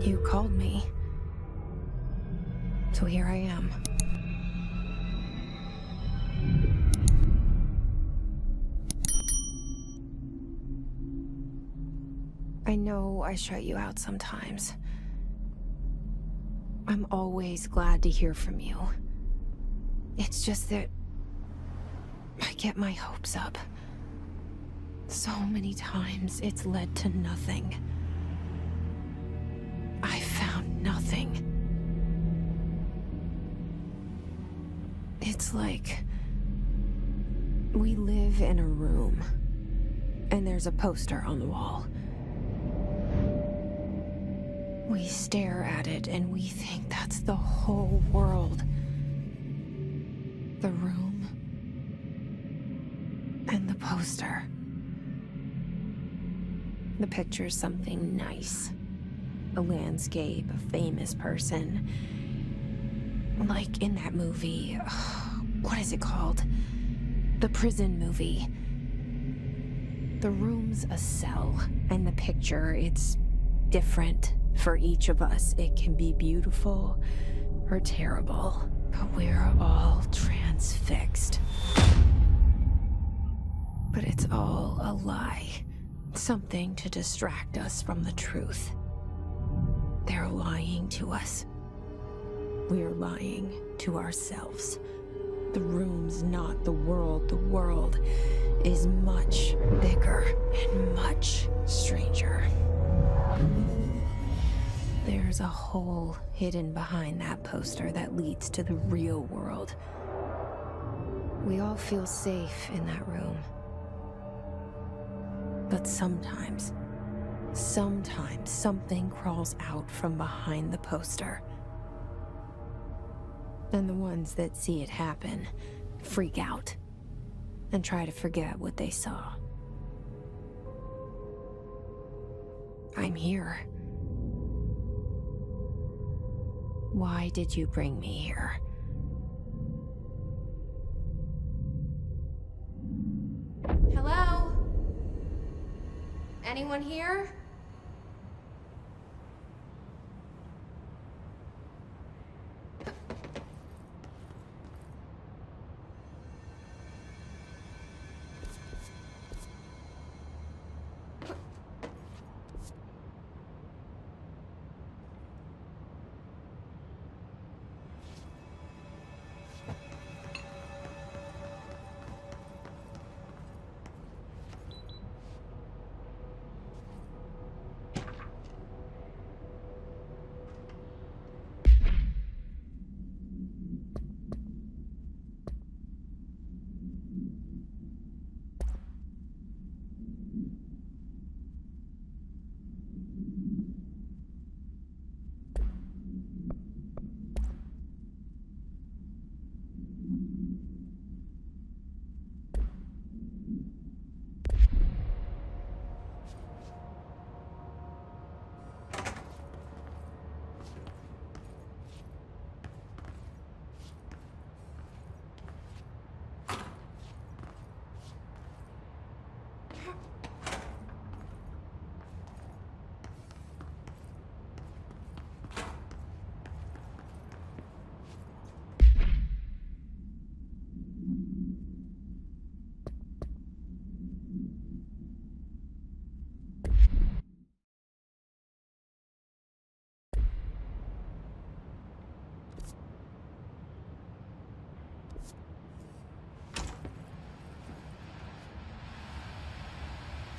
You called me. So here I am. I know I shut you out sometimes. I'm always glad to hear from you. It's just that I get my hopes up. So many times it's led to nothing. I found nothing. It's like we live in a room, and there's a poster on the wall. We stare at it and we think that's the whole world. The room and the poster. The picture's something nice. A landscape, a famous person. Like in that movie, what is it called? The prison movie. The room's a cell, and the picture, it's different for each of us. It can be beautiful or terrible, but we're all transfixed. But it's all a lie. Something to distract us from the truth. They're lying to us. We're lying to ourselves. The room's not the world. The world is much bigger and much stranger. There's a hole hidden behind that poster that leads to the real world. We all feel safe in that room. But sometimes something crawls out from behind the poster. And the ones that see it happen freak out and try to forget what they saw. I'm here. Why did you bring me here? Hello? Anyone here?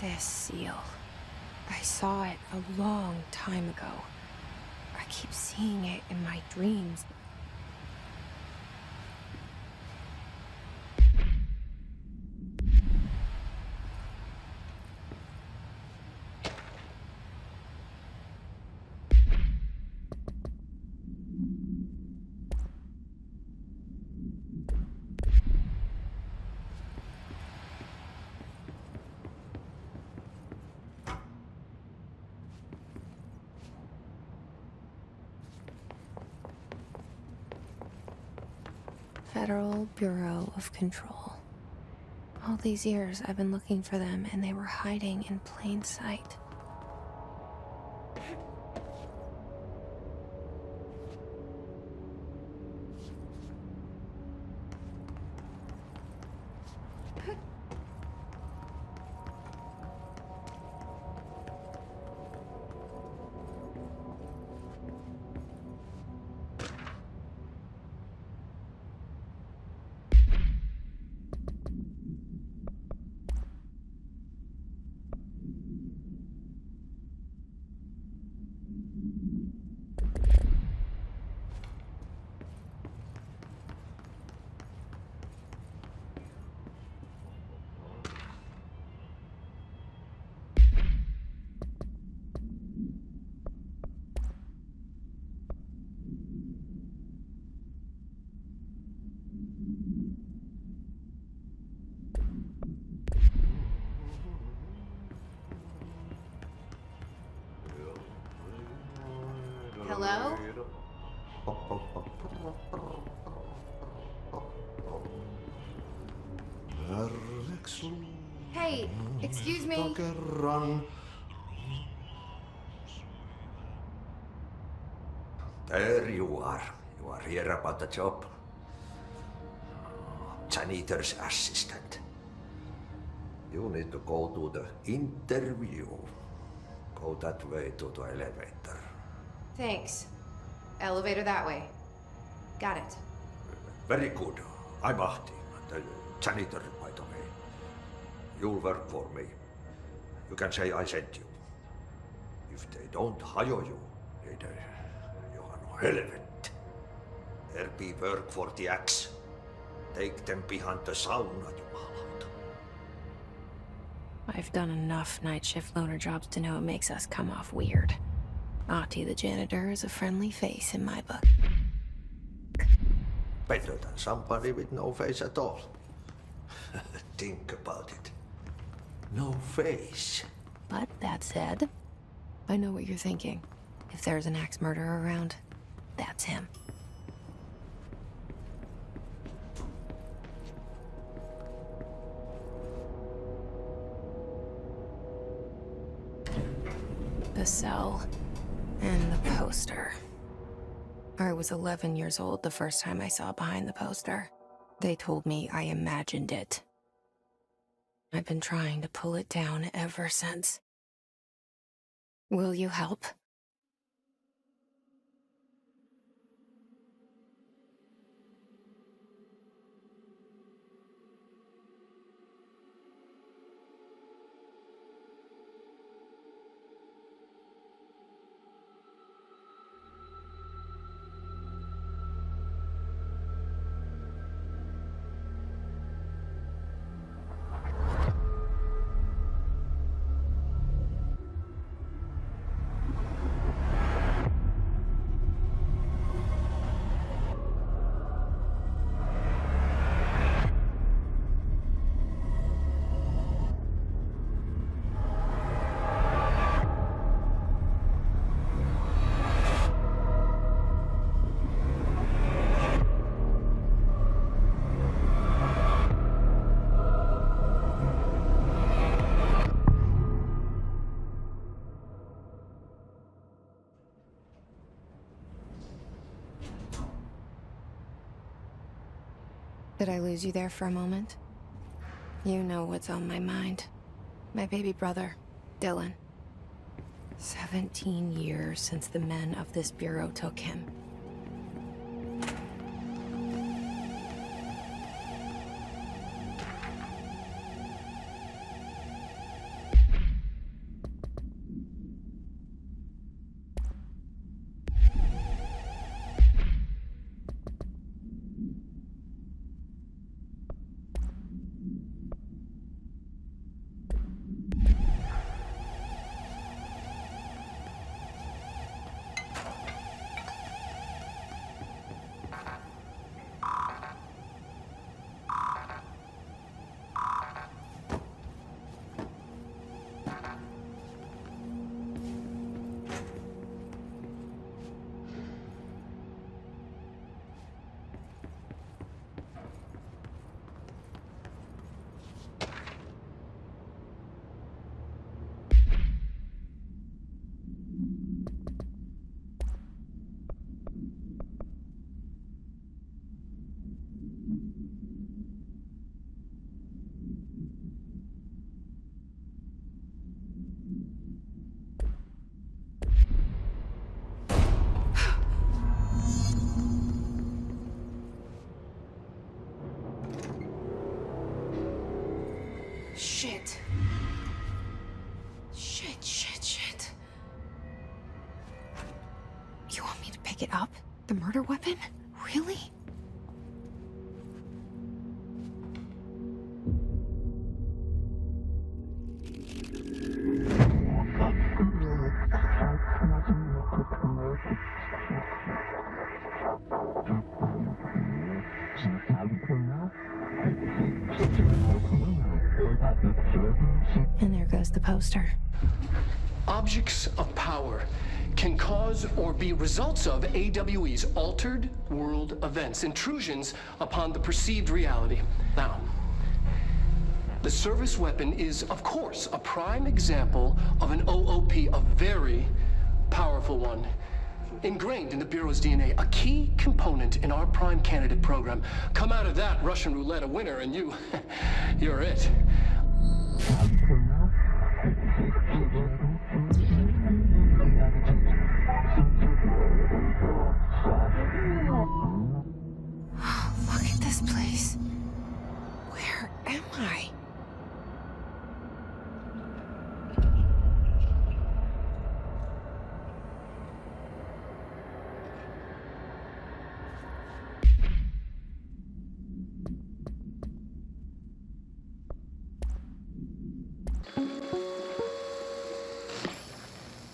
This seal. I saw it a long time ago. I keep seeing it in my dreams. Federal Bureau of Control. All these years I've been looking for them, and they were hiding in plain sight. Hello? Hey, excuse me. There you are. You are here about the job. Janitor's assistant. You need to go to the interview. Go that way to the elevator. Thanks. Elevator that way. Got it. Very good. I'm Ahti, the janitor, by the way. You'll work for me. You can say I sent you. If they don't hire you, you are no relevant. There be work for the axe. Take them behind the sauna, jumalauta. I've done enough night shift loner jobs to know it makes us come off weird. Ahti the janitor is a friendly face in my book. Better than somebody with no face at all. Think about it. No face. But that said, I know what you're thinking. If there's an axe murderer around, that's him. The cell and the poster. I was 11 years old the first time I saw behind the poster. They told me I imagined it. I've been trying to pull it down ever since. Will you help? Did I lose you there for a moment? You know what's on my mind. My baby brother, Dylan. 17 years since the men of this bureau took him. Shit. Shit. You want me to pick it up? The murder weapon? Really? And there goes the poster. Objects of power can cause or be results of AWE's altered world events, intrusions upon the perceived reality. Now, the service weapon is, of course, a prime example of an OOP, a very powerful one. Ingrained in the Bureau's DNA, a key component in our prime candidate program. Come out of that Russian roulette a winner, and you're it. Look at this place. Where am I?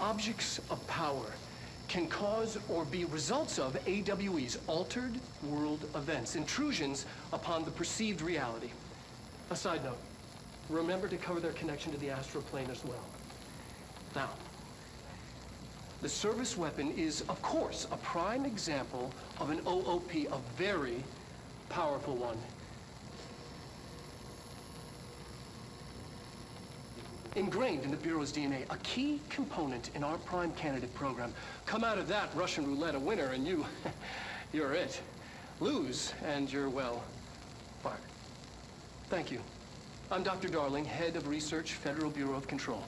Objects of power can cause or be results of AWE's altered world events, intrusions upon the perceived reality. A side note, remember to cover their connection to the astral plane as well. Now, the service weapon is, of course, a prime example of an OOP, a very powerful one. Ingrained in the Bureau's DNA, a key component in our prime candidate program. Come out of that Russian roulette a winner, and you're it. Lose, and you're, well, fired. Thank you. I'm Dr. Darling, Head of Research, Federal Bureau of Control.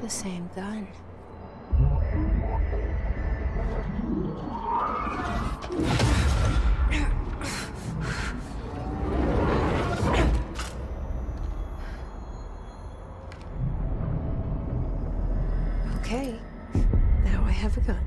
The same gun. Okay, now I have a gun.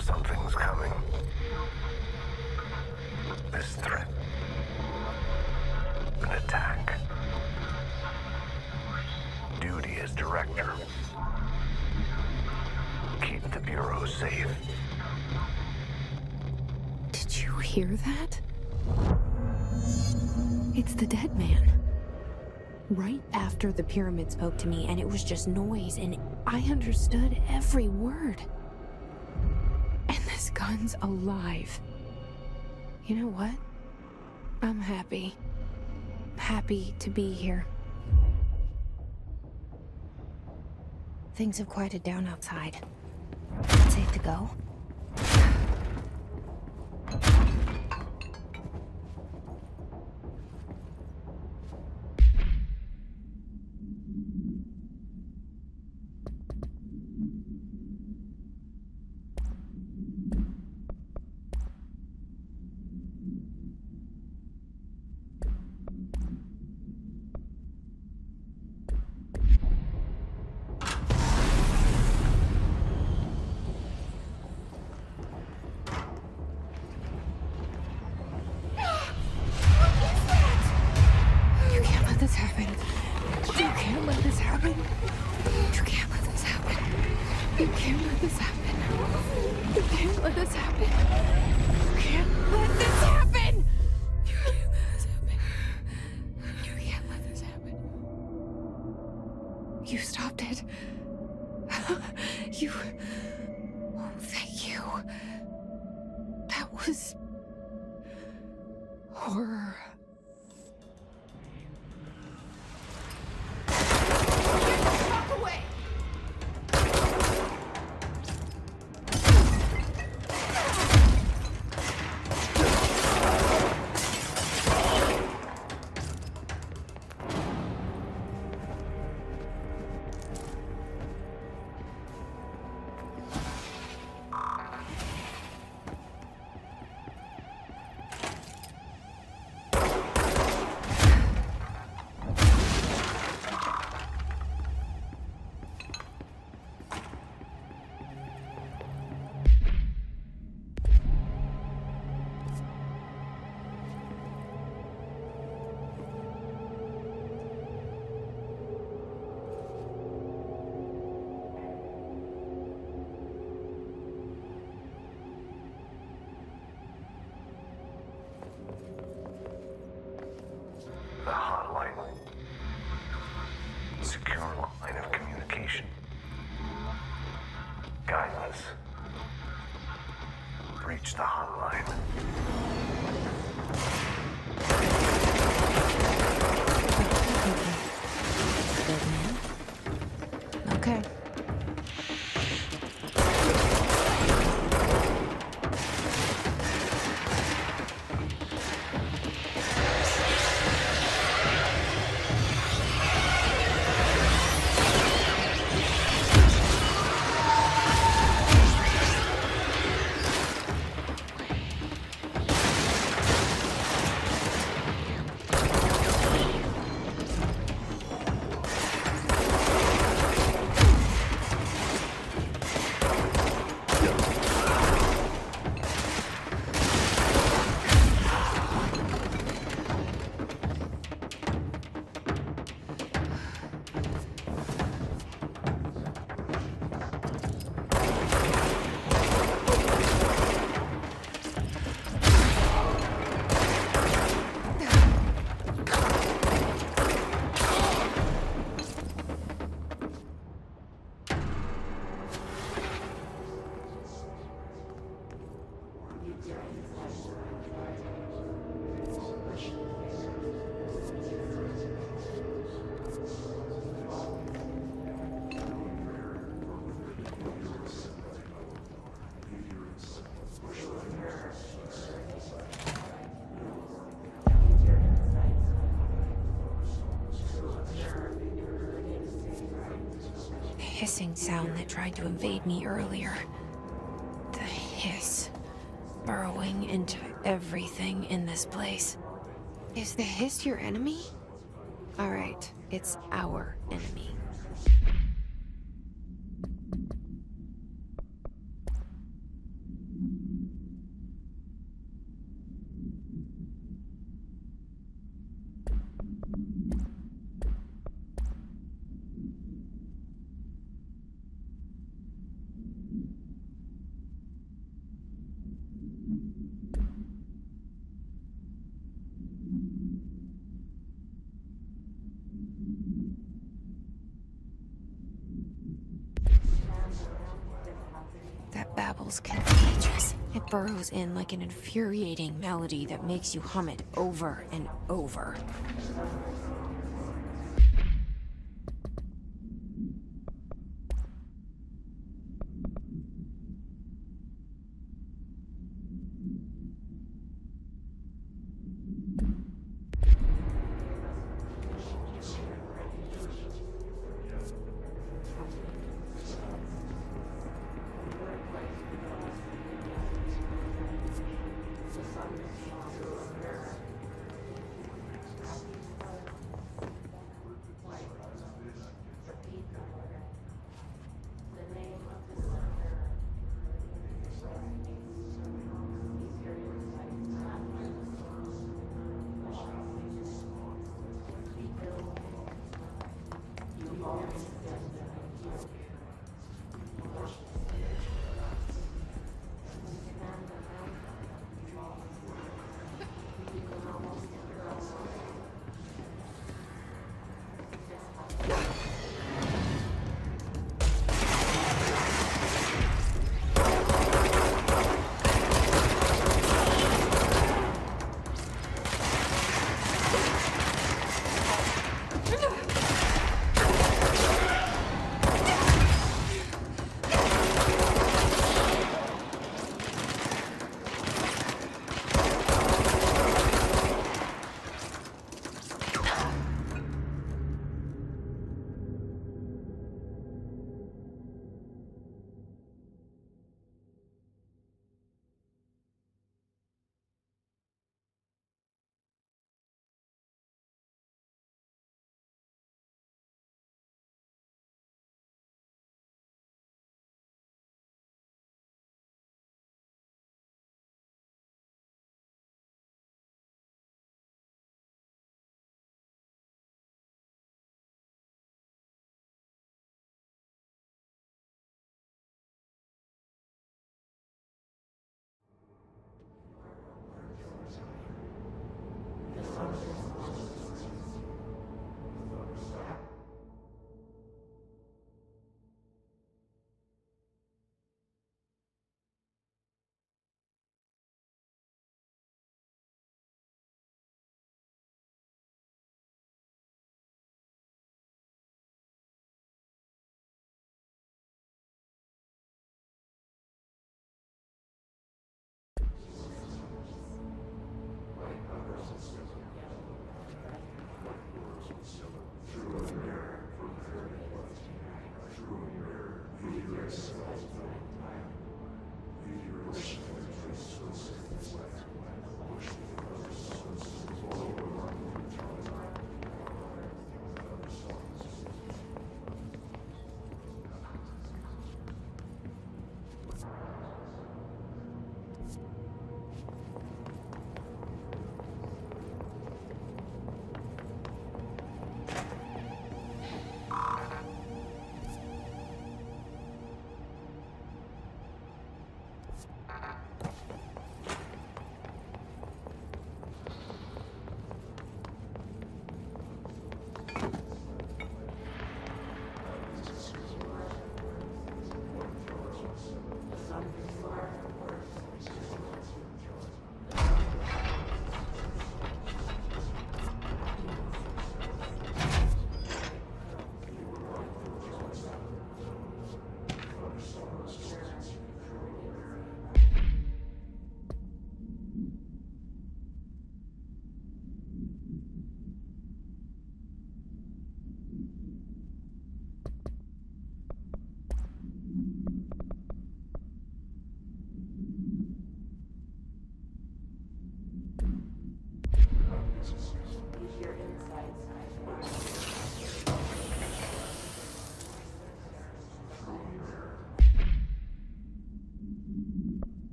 Something's coming. This threat. An attack. Duty as director. Keep the Bureau safe. Did you hear that? It's the dead man. right after the pyramid spoke to me, and it was just noise, and I understood every word. And this gun's alive. You know what? I'm happy. Happy to be here. Things have quieted down outside. Safe to go? This happen. You can't let this happen. You can't let this happen. You can't let this happen. You can't let this happen. You can't let this happen. You can't let this happen. You can't let this happen. You stopped it. You. Oh, thank you. That was horror. The hotline. Secure line of communication. Guidance. Reach the hotline. Okay. Hissing sound that tried to invade me earlier. The hiss, burrowing into everything in this place. Is the hiss your enemy? All right, it's our enemy. babble's contagious. It burrows in like an infuriating melody that makes you hum it over and over.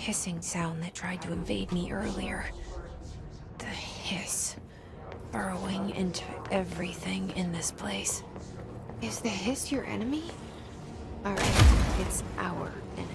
hissing sound that tried to invade me earlier. The hiss, burrowing into everything in this place. Is the hiss your enemy? Alright, it's our enemy.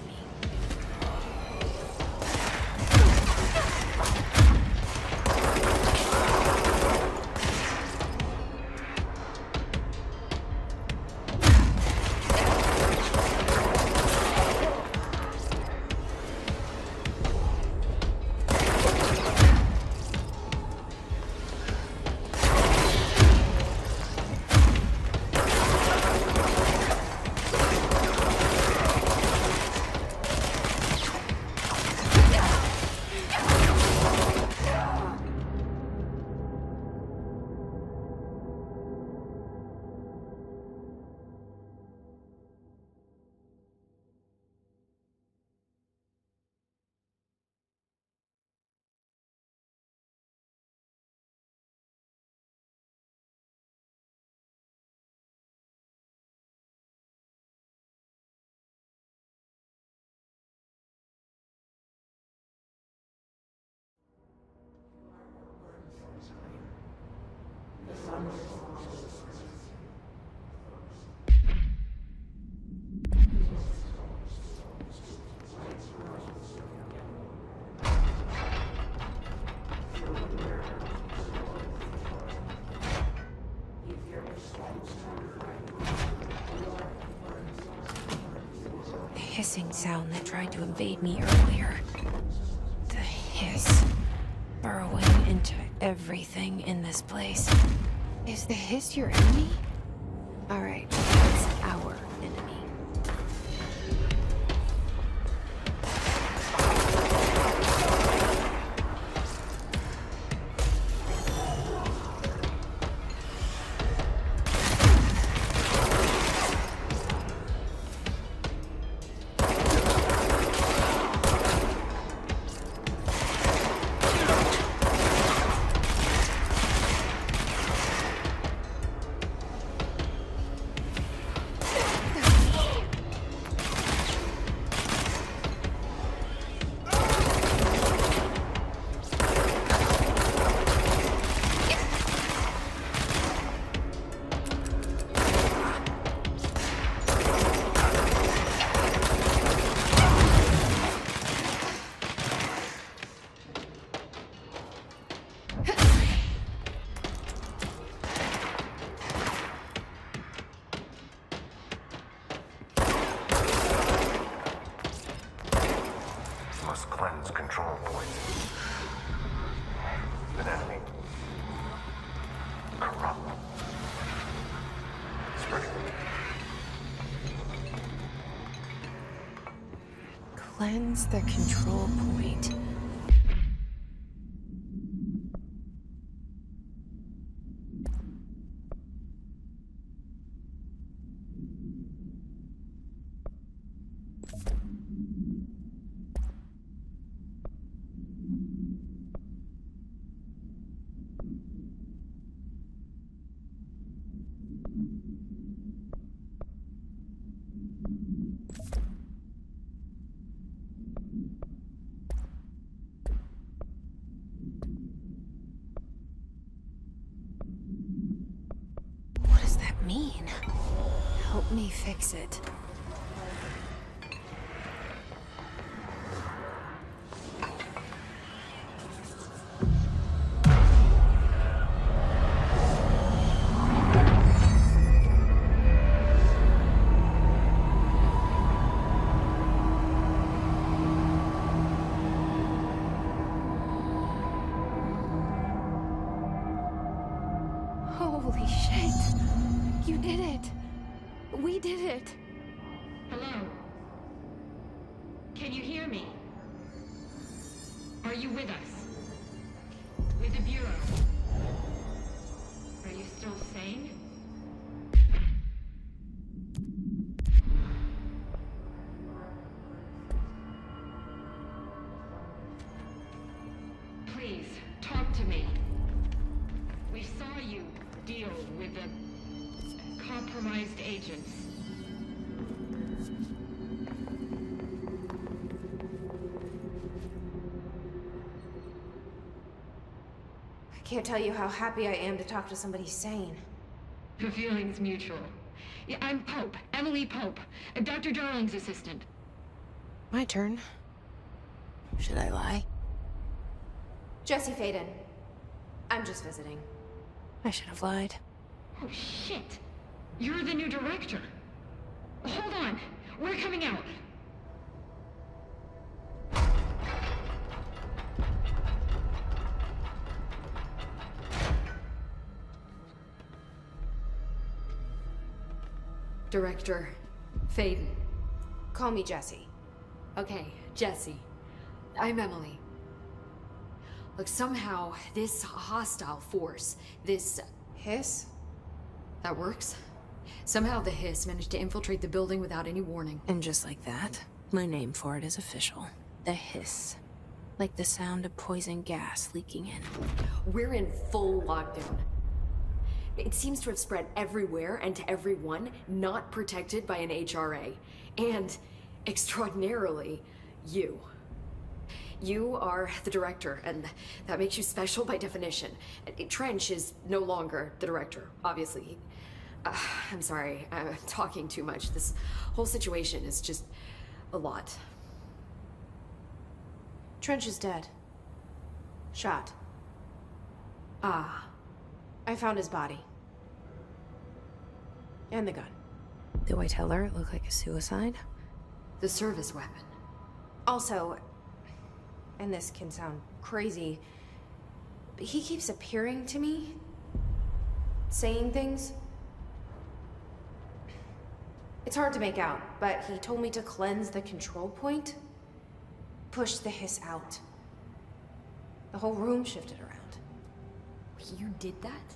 Hissing sound that tried to invade me earlier. The hiss, burrowing into everything in this place. Is the hiss your enemy? Alright, it's our enemy. Must cleanse control points. An enemy. Corrupt. Spreading. Cleanse the control point. What does that mean? Help me fix it. Holy shit! You did it! We did it! Hello? Can you hear me? Are you with us? With the Bureau? Are you still sane? Please, talk to me. We saw you deal with the compromised agents. Can't tell you how happy I am to talk to somebody sane. The feeling's mutual. Yeah, I'm Pope, Emily Pope, Dr. Darling's assistant. My turn. Should I lie? Jesse Faden. I'm just visiting. I should have lied. Oh, shit. You're the new director. Hold on. We're coming out. Director Faden. Call me Jesse. Okay, Jesse. I'm Emily. Look, somehow this hostile force, this... Hiss? that works? Somehow the hiss managed to infiltrate the building without any warning. And just like that, my name for it is official. The hiss. Like the sound of poison gas leaking in. We're in full lockdown. It seems to have spread everywhere and to everyone not protected by an HRA. And, extraordinarily, you. You are the director, and that makes you special by definition. Trench is no longer the director, obviously. I'm sorry, I'm talking too much. This whole situation is just a lot. Trench is dead. Shot. Ah. I found his body. And the gun. Do I tell her it looked like a suicide? The service weapon. Also, and this can sound crazy, but he keeps appearing to me, saying things. It's hard to make out, but he told me to cleanse the control point, push the hiss out. The whole room shifted around. You did that?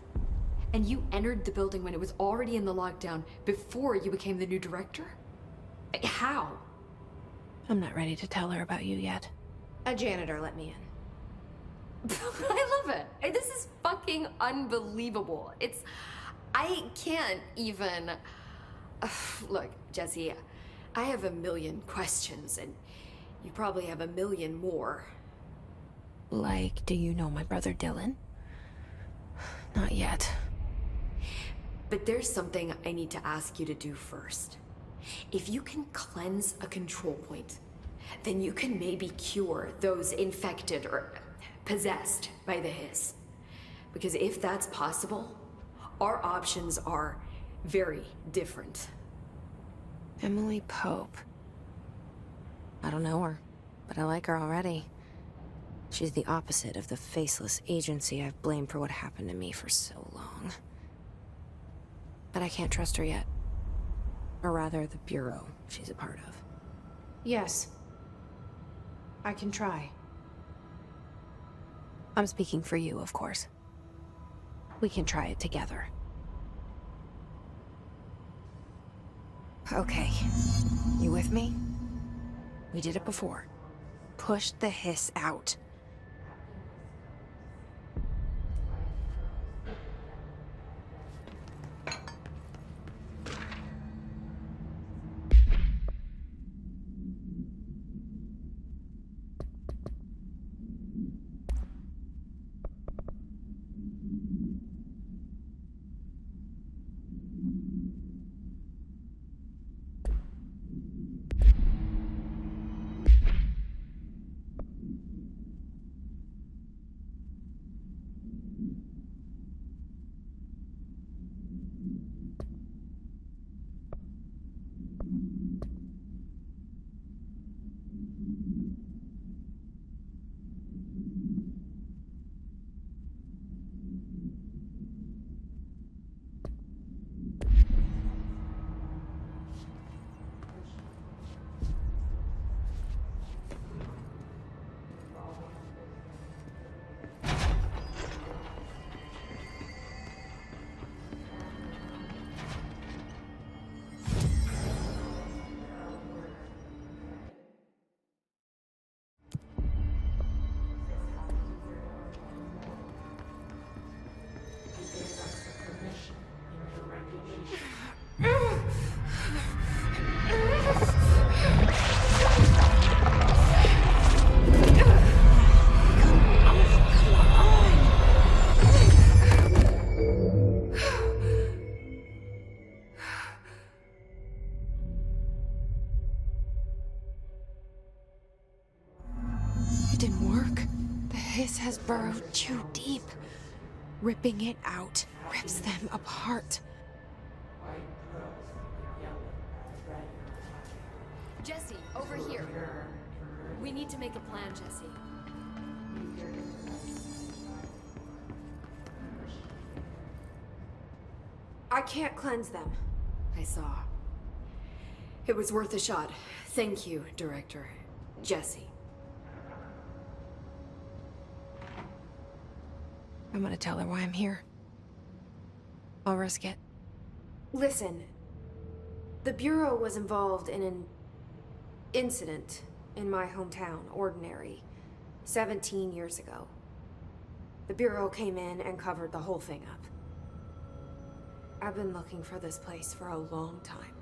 And you entered the building when it was already in the lockdown before you became the new director? How? I'm not ready to tell her about you yet. A janitor let me in. I love it. This is fucking unbelievable. I can't even... Look, Jesse, I have a million questions, and you probably have a million more. Like, do you know my brother Dylan? Not yet. But there's something I need to ask you to do first. If you can cleanse a control point, then you can maybe cure those infected or possessed by the hiss. Because if that's possible, our options are very different. Emily Pope. I don't know her, but I like her already. She's the opposite of the faceless agency I've blamed for what happened to me for so long. But I can't trust her yet. Or rather, the bureau she's a part of. Yes. I can try. I'm speaking for you, of course. We can try it together. Okay. You with me? We did it before. Push the hiss out. hiss has burrowed too deep. Ripping it out rips them apart. Jesse, over here. We need to make a plan, Jesse. I can't cleanse them. I saw. It was worth a shot. Thank you, Director. Jesse. I'm gonna tell her why I'm here. I'll risk it. Listen, the Bureau was involved in an incident in my hometown, Ordinary, 17 years ago. The Bureau came in and covered the whole thing up. I've been looking for this place for a long time.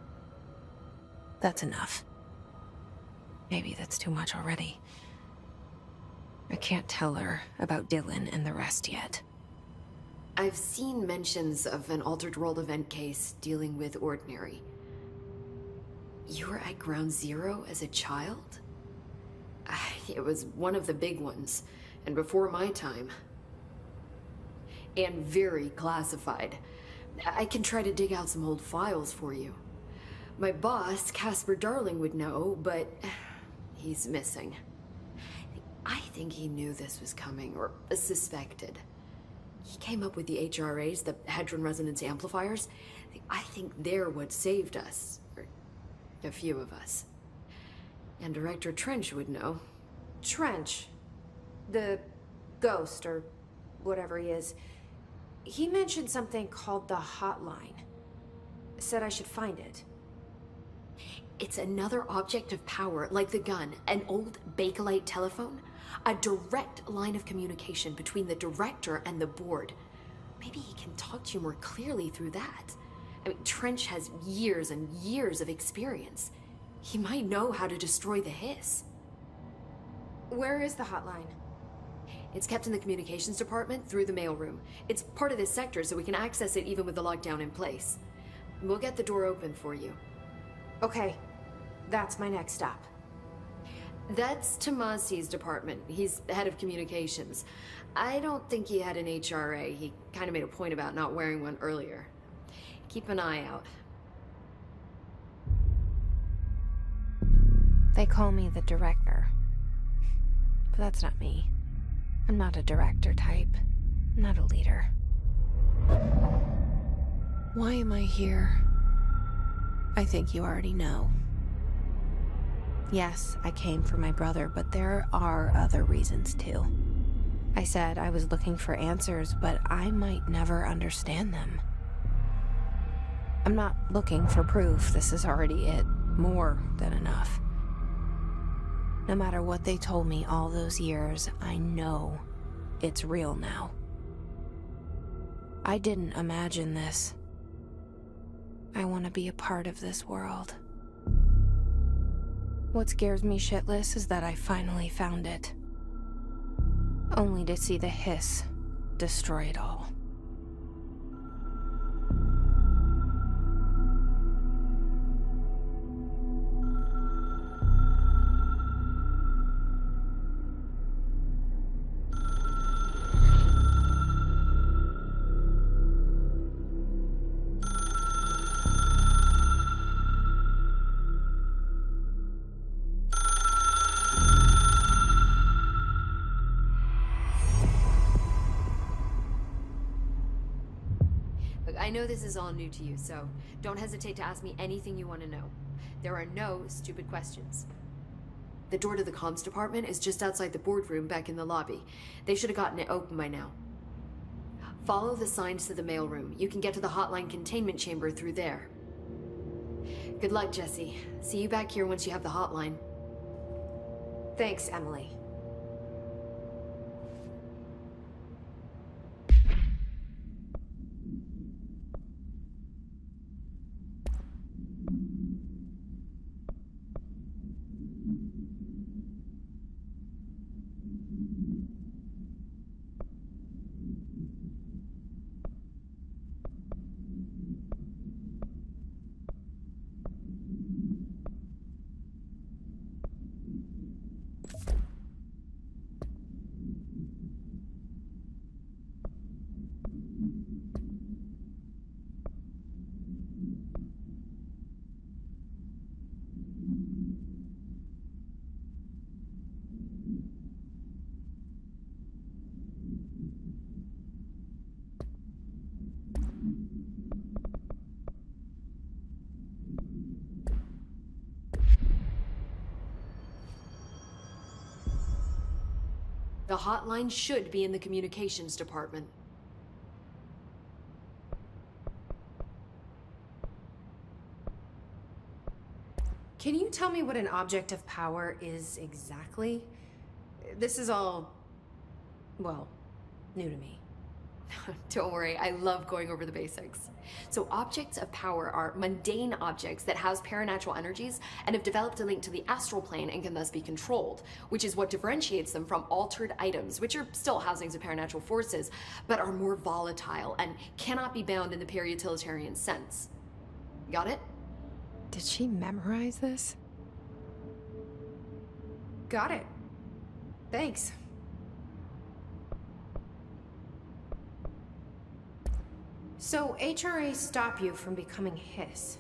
That's enough. Maybe that's too much already. I can't tell her about Dylan and the rest yet. I've seen mentions of an Altered World event case dealing with Ordinary. You were at Ground Zero as a child? It was one of the big ones, and before my time. And very classified. I can try to dig out some old files for you. My boss, Casper Darling, would know, but he's missing. I think he knew this was coming, or suspected. He came up with the HRAs, the Hadron Resonance Amplifiers. I think they're what saved us. Or a few of us. And Director Trench would know. Trench, the ghost, or whatever he is, he mentioned something called the Hotline. Said I should find it. It's another object of power, like the gun, an old Bakelite telephone. A direct line of communication between the director and the board. Maybe he can talk to you more clearly through that. I mean, Trench has years and years of experience. He might know how to destroy the hiss. Where is the hotline? It's kept in the communications department through the mailroom. It's part of this sector, so we can access it even with the lockdown in place. We'll get the door open for you. Okay, that's my next stop. That's Tomasi's department. He's head of communications. I don't think he had an HRA. He kind of made a point about not wearing one earlier. Keep an eye out. They call me the director. But that's not me. I'm not a director type. I'm not a leader. Why am I here? I think you already know. Yes, I came for my brother, but there are other reasons too. I said I was looking for answers, but I might never understand them. I'm not looking for proof. This is already it. More than enough. No matter what they told me all those years, I know it's real now. I didn't imagine this. I want to be a part of this world. What scares me shitless is that I finally found it. Only to see the hiss destroy it all. I know this is all new to you, so don't hesitate to ask me anything you want to know. There are no stupid questions. The door to the comms department is just outside the boardroom back in the lobby. They should have gotten it open by now. Follow the signs to the mailroom. You can get to the hotline containment chamber through there. Good luck, Jesse. See you back here once you have the hotline. Thanks, Emily. The hotline should be in the communications department. Can you tell me what an object of power is exactly? This is all, well, new to me. Don't worry, I love going over the basics. So objects of power are mundane objects that house paranatural energies and have developed a link to the astral plane and can thus be controlled, which is what differentiates them from altered items, which are still housings of paranatural forces, but are more volatile and cannot be bound in the peri-utilitarian sense. Got it? Did she memorize this? Got it. Thanks. So, HRA stop you from becoming Hiss?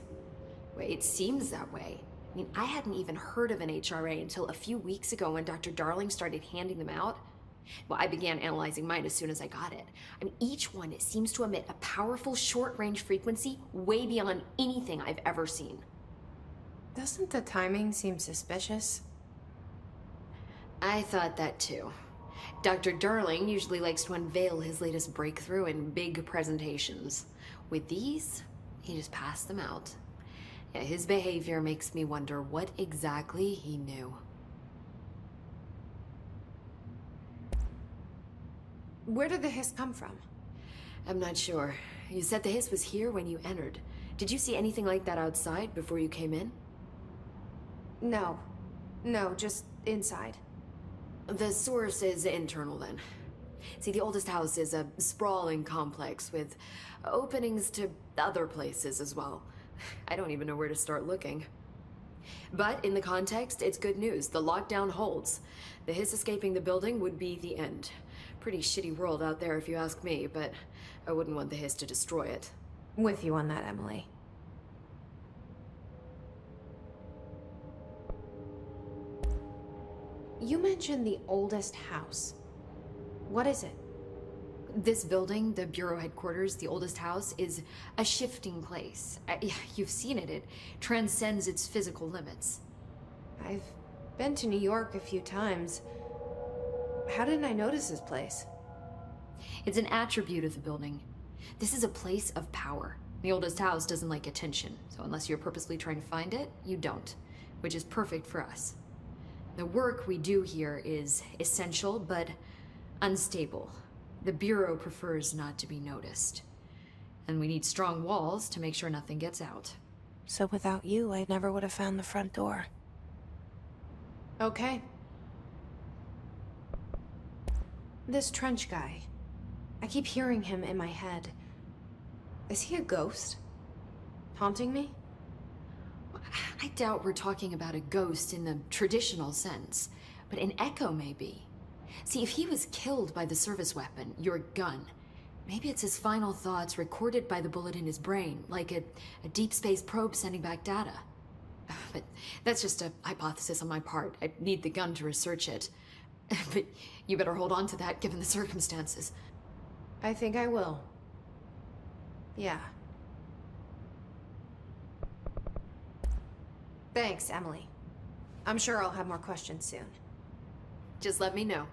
Well, it seems that way. I mean, I hadn't even heard of an HRA until a few weeks ago when Dr. Darling started handing them out. Well, I began analyzing mine as soon as I got it. I mean, each one seems to emit a powerful short-range frequency way beyond anything I've ever seen. Doesn't the timing seem suspicious? I thought that too. Dr. Darling usually likes to unveil his latest breakthrough in big presentations. With these, he just passed them out. Yeah, his behavior makes me wonder what exactly he knew. Where did the hiss come from? I'm not sure. You said the hiss was here when you entered. Did you see anything like that outside before you came in? No. No, just inside. The source is internal then. See, the oldest house is a sprawling complex with openings to other places as well. I don't even know where to start looking. But in the context, it's good news. The lockdown holds. The hiss escaping the building would be the end. Pretty shitty world out there if you ask me, but I wouldn't want the hiss to destroy it. With you on that, Emily. You mentioned the oldest house. What is it? This building, the Bureau headquarters, the oldest house, is a shifting place. You've seen it. It transcends its physical limits. I've been to New York a few times. How didn't I notice this place? It's an attribute of the building. This is a place of power. The oldest house doesn't like attention, so unless you're purposely trying to find it, you don't, which is perfect for us. The work we do here is essential, but unstable. The Bureau prefers not to be noticed. And we need strong walls to make sure nothing gets out. So without you, I never would have found the front door. Okay. This Trench guy. I keep hearing him in my head. Is he a ghost? Haunting me? I doubt we're talking about a ghost in the traditional sense, but an echo maybe. See, if he was killed by the service weapon, your gun, maybe it's his final thoughts recorded by the bullet in his brain, like a deep space probe sending back data. But that's just a hypothesis on my part. I need the gun to research it. But you better hold on to that given the circumstances. I think I will. Yeah. Thanks, Emily. I'm sure I'll have more questions soon. Just let me know.